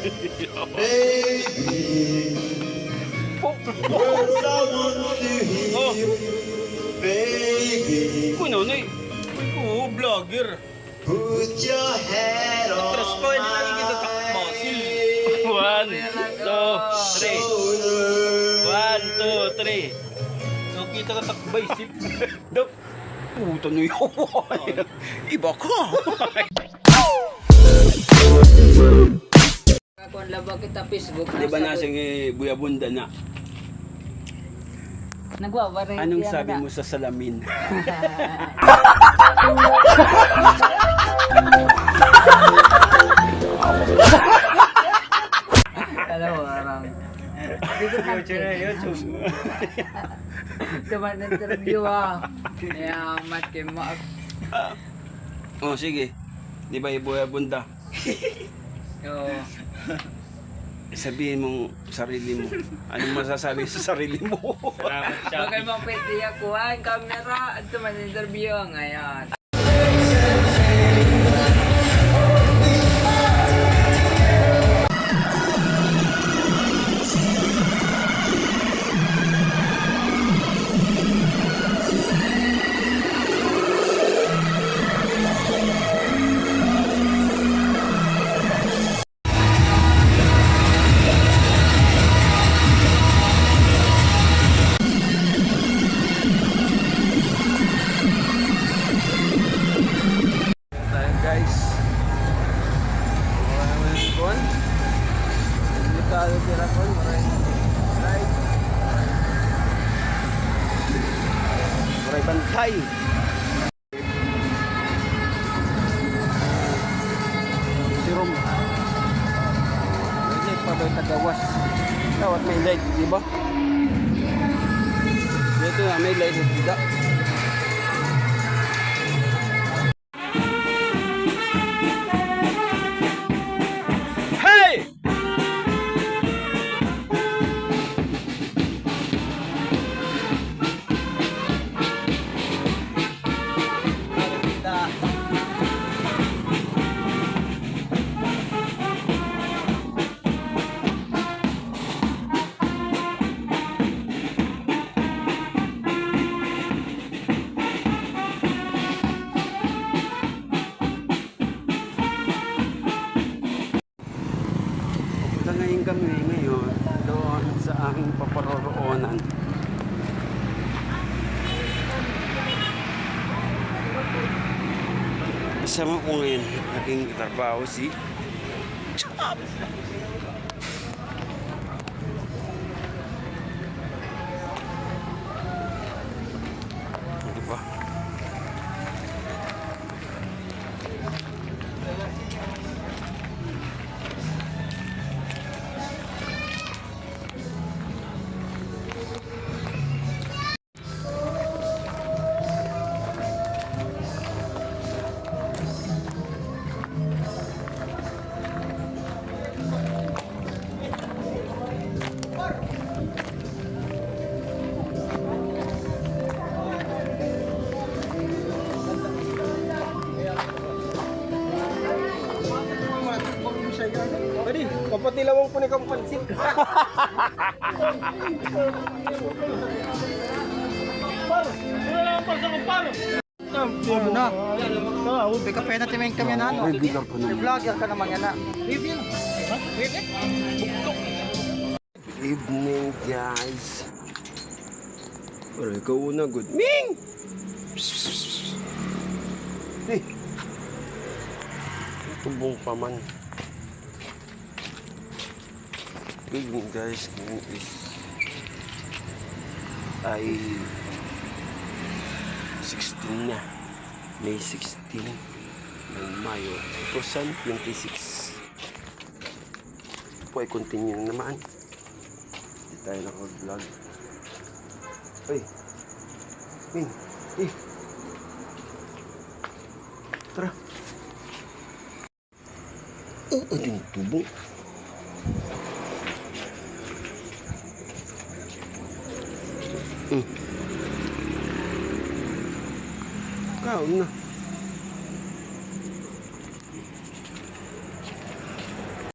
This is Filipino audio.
Kung ano eh. Oo, vlogger. Put your head on Tres pa, hindi lagi kita takmasil. 1, 2, 3. 1, 2, 3. So, kita ka takbay, sip. Dap. Puta nyo yun. Iba ka. Kung laba kita Facebook. Di ba nasang buyabunda na? Nagwawaray. Anong sabi mo sa salamin? Alam mo, parang... YouTube. Diba na-interview Kaya mat kay Mark. Oh, sige. Di ba buyabunda? Oo. Sabihin mong sarili mo. Anong masasabi sa sarili mo? Bagay mo pwede ako ang camera at tuman-interview ngayon. Maray bantay. Sirom. May light pa ba yung tagawas? Tawat may light, di ba? Dito nga may light, tidak. Hey! Ngayon kami ngayon doon sa aming paparoroonan. Kasama ko ngayon aking trabaho si Chop. Diba? Pwede, kapatilawang po ni kang pansin. Ano na? May kape na timeng kami na ano? Vlogger ka naman yan na. Evening guys. Pero ikaw una good. Ming! Hey! Tubong pa man. Good evening guys. Ngayon is ay 16 na. May 16 ng Mayo 2026. Po ay continue naman. Hindi tayo nakag-vlog. Uy! Ming! Eh! Tara! Oh, ating tubo. Kaon na.